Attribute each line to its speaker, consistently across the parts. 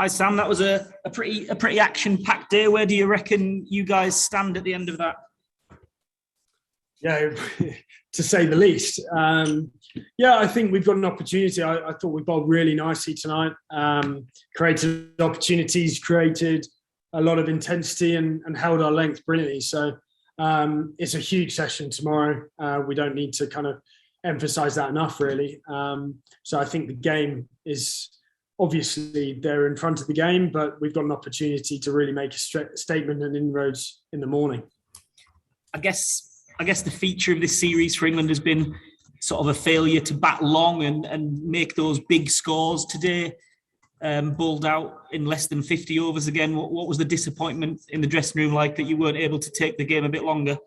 Speaker 1: Hi Sam, that was a pretty action-packed day. Where do you reckon you guys stand at the end of that?
Speaker 2: Yeah, to say the least. I think we've got an opportunity. I thought we bowled really nicely tonight. Created opportunities, created a lot of intensity, and held our length brilliantly. So it's a huge session tomorrow. We don't need to kind of emphasise that enough, really. So I think the game is obviously they're in front of the game, but we've got an opportunity to really make a statement and inroads in the morning.
Speaker 1: I guess the feature of this series for England has been sort of a failure to bat long and make those big scores. Today, bowled out in less than 50 overs again. What was the disappointment in the dressing room like that you weren't able to take the game a bit longer?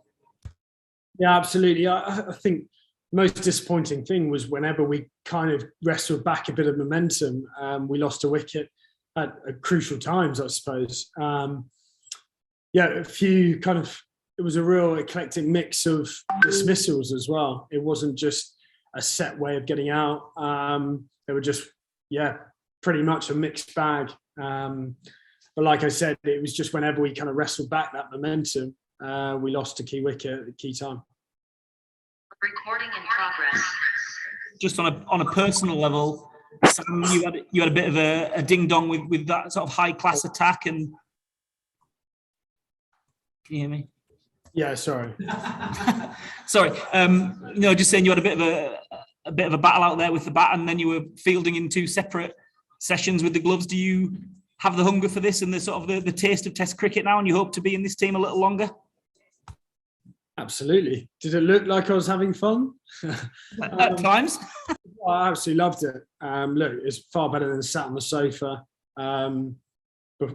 Speaker 2: Yeah, absolutely. I think the most disappointing thing was whenever we kind of wrestled back a bit of momentum, we lost a wicket at crucial times, I suppose. It was a real eclectic mix of dismissals as well. It wasn't just a set way of getting out. They were just, pretty much a mixed bag. But like I said, it was just whenever we kind of wrestled back that momentum, we lost a key wicket at the key time.
Speaker 3: Recording in progress.
Speaker 1: Just on a personal level, Sam, you had a bit of a ding dong with that sort of high class attack, and can you hear me?
Speaker 2: Yeah, sorry.
Speaker 1: Sorry. Just saying you had a bit of a battle out there with the bat, and then you were fielding in two separate sessions with the gloves. Do you have the hunger for this and the sort of the taste of Test cricket now, and you hope to be in this team a little longer?
Speaker 2: Absolutely. Did it look like I was having fun?
Speaker 1: At times.
Speaker 2: I absolutely loved it. Look, it's far better than sat on the sofa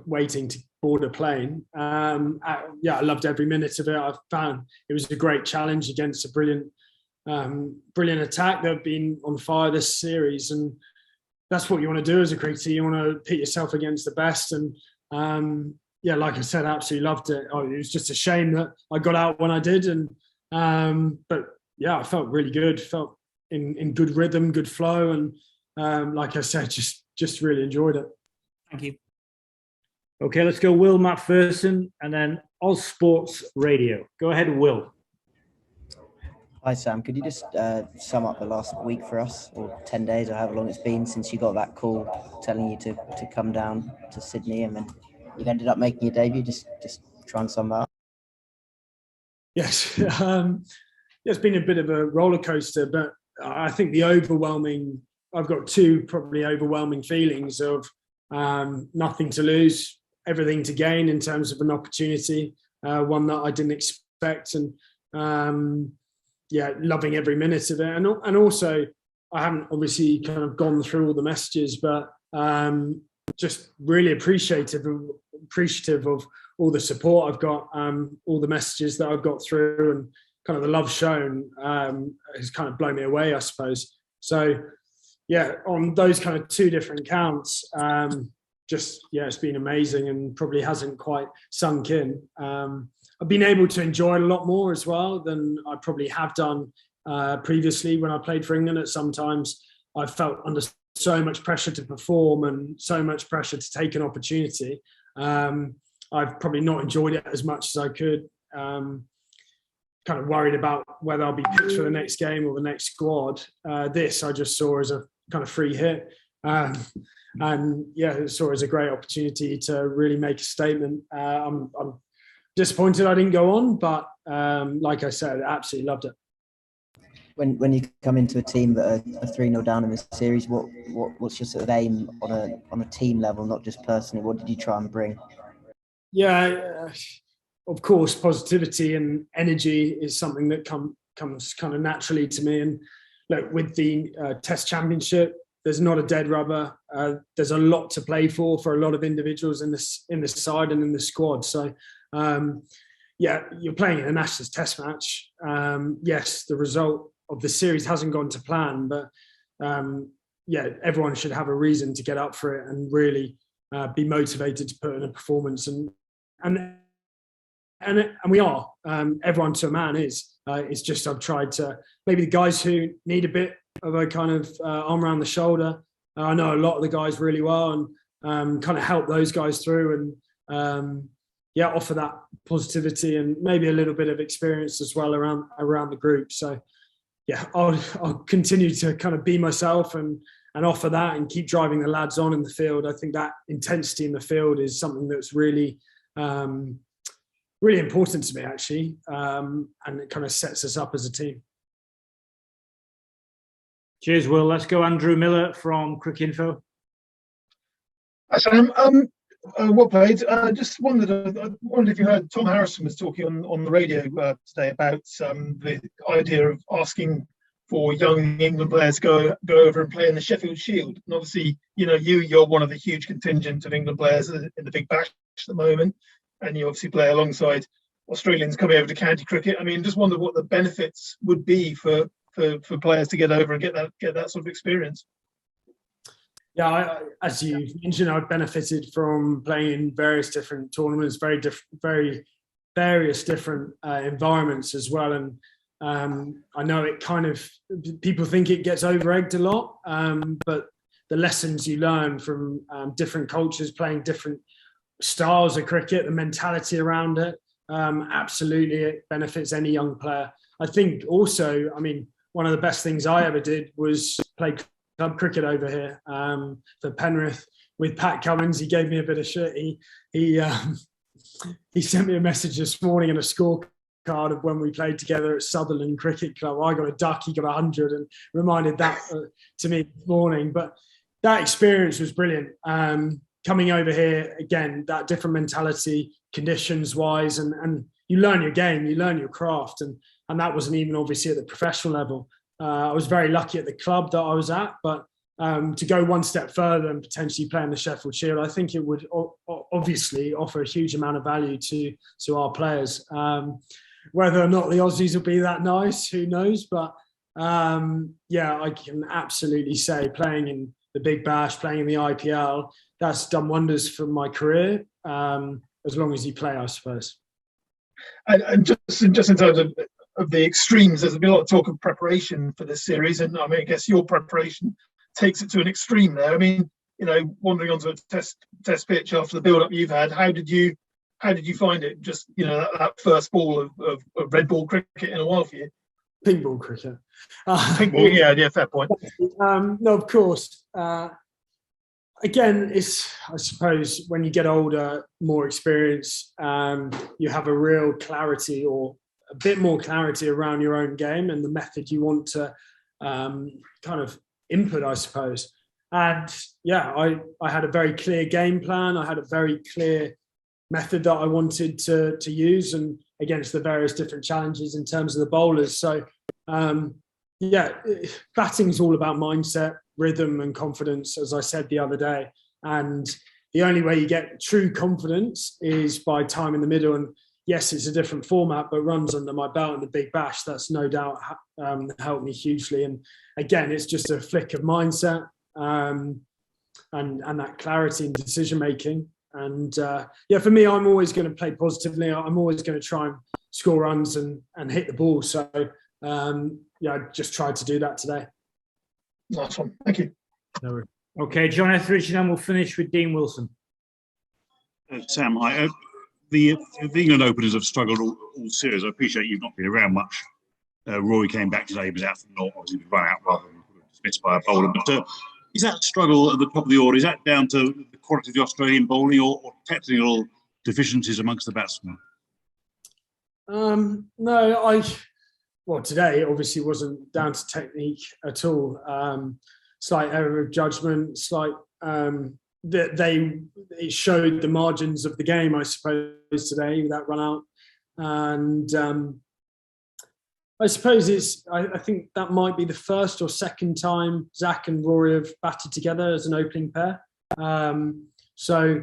Speaker 2: waiting to board a plane. I loved every minute of it. I found it was a great challenge against a brilliant attack that have been on fire this series, and that's what you want to do as a cricketer. You want to pit yourself against the best, and like I said, I absolutely loved it. It was just a shame that I got out when I did, but I felt really good. Felt in good rhythm, good flow, and like I said, just really enjoyed it.
Speaker 1: Thank you.
Speaker 4: Okay, let's go Will Macpherson and then Oz Sports Radio. Go ahead, Will.
Speaker 5: Hi, Sam. Could you just sum up the last week for us, or 10 days, or however long it's been since you got that call telling you to come down to Sydney, and then you've ended up making your debut? Just try and sum that up.
Speaker 2: Yes. It's been a bit of a roller coaster, but I think I've got two probably overwhelming feelings of nothing to lose, everything to gain in terms of an opportunity, one that I didn't expect, and loving every minute of it. And also, I haven't obviously kind of gone through all the messages, but just really appreciative of all the support I've got, all the messages that I've got through, and kind of the love shown has kind of blown me away, I suppose. So, on those kind of two different counts, it's been amazing and probably hasn't quite sunk in. I've been able to enjoy it a lot more as well than I probably have done previously when I played for England. At sometimes I felt under so much pressure to perform and so much pressure to take an opportunity. I've probably not enjoyed it as much as I could. Kind of worried about whether I'll be picked for the next game or the next squad. This I just saw as a kind of free hit. Saw it as a great opportunity to really make a statement. I'm disappointed I didn't go on, but like I said, I absolutely loved it.
Speaker 5: When you come into a team that are 3-0 down in this series, what's your sort of aim on a team level, not just personally? What did you try and bring?
Speaker 2: Of course, positivity and energy is something that comes kind of naturally to me. And look, with the Test Championship, there's not a dead rubber. There's a lot to play for a lot of individuals in this side and in the squad. So, you're playing in a Ashes Test match. Yes, the result of the series hasn't gone to plan, but everyone should have a reason to get up for it and really be motivated to put in a performance. And we are. Everyone to a man is. It's just I've tried to, maybe the guys who need a bit of a kind of arm around the shoulder. I know a lot of the guys really well, and kind of help those guys through and offer that positivity and maybe a little bit of experience as well around the group. So yeah, I'll continue to kind of be myself and offer that and keep driving the lads on in the field. I think that intensity in the field is something that's really really important to me, actually, and it kind of sets us up as a team.
Speaker 4: Cheers, Will. Let's go Andrew Miller from Cricket Info.
Speaker 6: Hi, Sam. Well played. Just wondered if you heard Tom Harrison was talking on the radio today about the idea of asking for young England players to go over and play in the Sheffield Shield. And obviously, you're one of the huge contingent of England players in the Big Bash at the moment, and you obviously play alongside Australians coming over to county cricket. I mean, just wondered what the benefits would be for players to get over and get that sort of experience.
Speaker 2: Yeah, as you mentioned, I've benefited from playing in various different tournaments, very various different environments as well. And I know it kind of, people think it gets over-egged a lot, but the lessons you learn from different cultures, playing different styles of cricket, the mentality around it, absolutely it benefits any young player. I think also, I mean, one of the best things I ever did was play club cricket over here for Penrith with Pat Cummins. He gave me a bit of shit. He sent me a message this morning and a scorecard of when we played together at Sutherland Cricket Club. I got a duck, he got 100, and reminded that to me this morning. But that experience was brilliant. Coming over here, again, that different mentality, conditions-wise, and you learn your game, you learn your craft, and that wasn't even obviously at the professional level. I was very lucky at the club that I was at, but to go one step further and potentially play in the Sheffield Shield, I think it would obviously offer a huge amount of value to our players. Whether or not the Aussies will be that nice, who knows? But yeah, I can absolutely say playing in the Big Bash, playing in the IPL, that's done wonders for my career, as long as you play, I suppose.
Speaker 6: And just in terms of the extremes, there's been a lot of talk of preparation for this series, and I mean, I guess your preparation takes it to an extreme there. I mean, wandering onto a test pitch after the build-up you've had, how did you find it? Just that first ball of red ball cricket in a while for you.
Speaker 2: Pink ball cricket.
Speaker 6: Pink ball, yeah, fair point.
Speaker 2: No, of course. Again, it's, I suppose, when you get older, more experience, you have a real clarity or a bit more clarity around your own game and the method you want to kind of input, I suppose. And yeah, I had a very clear game plan. I had a very clear method that I wanted to use, and against the various different challenges in terms of the bowlers. So yeah, batting is all about mindset, rhythm and confidence, as I said the other day. And the only way you get true confidence is by time in the middle. And yes, it's a different format, but runs under my belt in the Big Bash, that's no doubt helped me hugely. And again, it's just a flick of mindset and that clarity in decision making. And yeah, for me, I'm always going to play positively. I'm always going to try and score runs and hit the ball. So yeah, I just tried to do that today.
Speaker 6: Nice one. Thank you.
Speaker 4: No. Okay, John Etheridge, and then we'll finish with Dean Wilson.
Speaker 7: Sam, hi. The England openers have struggled all series. I appreciate you've not been around much. Rory came back today, was out from North, obviously run out rather than dismissed by a bowler. But is that struggle at the top of the order, is that down to the quality of the Australian bowling or technical deficiencies amongst the batsmen?
Speaker 2: No, well, today it obviously wasn't down to technique at all. Slight error of judgment, slight it showed the margins of the game, I suppose, today with that run out. And I suppose I think that might be the first or second time Zach and Rory have batted together as an opening pair. So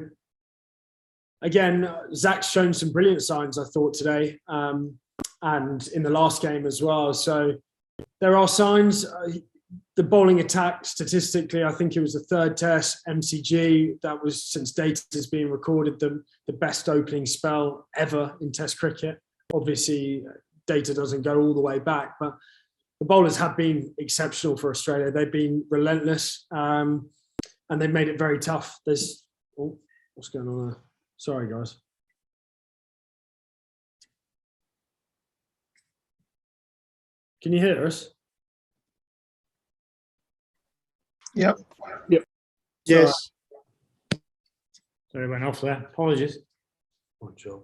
Speaker 2: again, Zach's shown some brilliant signs, I thought, today, and in the last game as well. So there are signs. The bowling attack, statistically, I think it was the third test, MCG, that was, since data is being recorded, the best opening spell ever in Test cricket. Obviously, data doesn't go all the way back, but the bowlers have been exceptional for Australia. They've been relentless, and they've made it very tough. There's Oh, what's going on there? Sorry, guys. Can you hear us?
Speaker 6: Yep.
Speaker 4: Yes. Sorry, went off there. Apologies.
Speaker 2: Good job.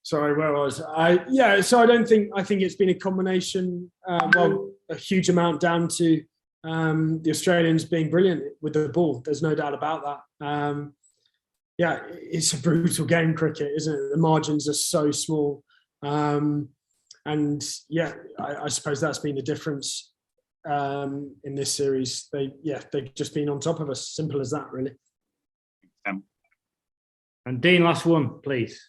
Speaker 2: Sorry, where was I? Yeah, so I think it's been a combination, a huge amount down to the Australians being brilliant with the ball. There's no doubt about that. Yeah, it's a brutal game, cricket, isn't it? The margins are so small. And yeah, I suppose that's been the difference in this series. They've just been on top of us. Simple as that, really.
Speaker 4: And Dean, last one, please.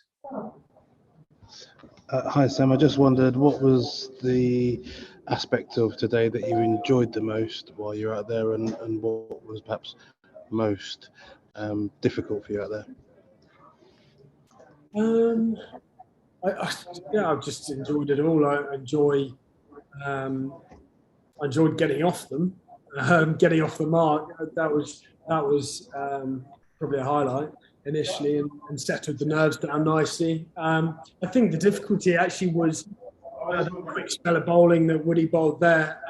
Speaker 8: Hi, Sam. I just wondered, what was the aspect of today that you enjoyed the most while you're out there, and what was perhaps most difficult for you out there?
Speaker 2: I've just enjoyed it all. I enjoyed getting off them, getting off the mark. That was probably a highlight initially, and settled the nerves down nicely. I think the difficulty actually was the quick spell of bowling that Woody bowled there,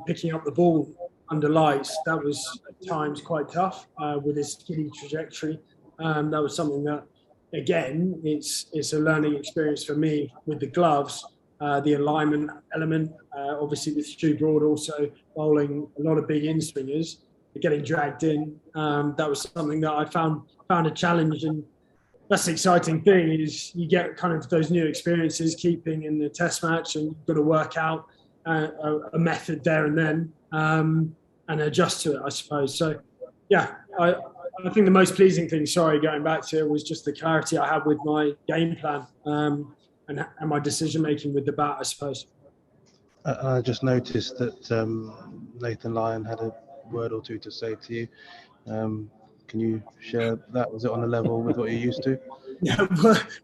Speaker 2: picking up the ball under lights. That was at times quite tough with his skinny trajectory. That was something that, again, it's a learning experience for me with the gloves, the alignment element, obviously with Stu Broad also bowling a lot of big in-swingers, getting dragged in. That was something that I found a challenge, and that's the exciting thing, is you get kind of those new experiences keeping in the test match, and you've got to work out a method there and then and adjust to it, I suppose. So yeah, I think the most pleasing thing, going back to it, was just the clarity I had with my game plan and my decision making with the bat, I suppose.
Speaker 8: I just noticed that Nathan Lyon had a word or two to say to you. Can you share that? Was it on a level with what you're used to?
Speaker 2: Yeah,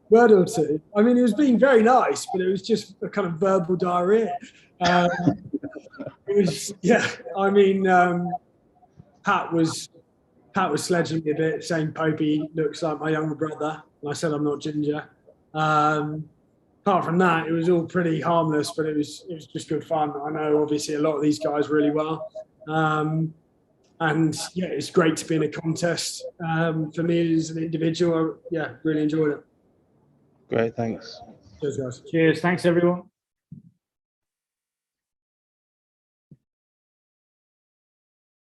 Speaker 2: word or two. I mean, he was being very nice, but it was just a kind of verbal diarrhea. It was, yeah. I mean, Pat was sledging me a bit, saying Popey looks like my younger brother, and I said I'm not ginger. Apart from that, it was all pretty harmless, but it was just good fun. I know obviously a lot of these guys really well. And yeah, it's great to be in a contest. For me as an individual, really enjoyed it.
Speaker 8: Great, thanks.
Speaker 2: Cheers, guys.
Speaker 4: Cheers. Thanks, everyone.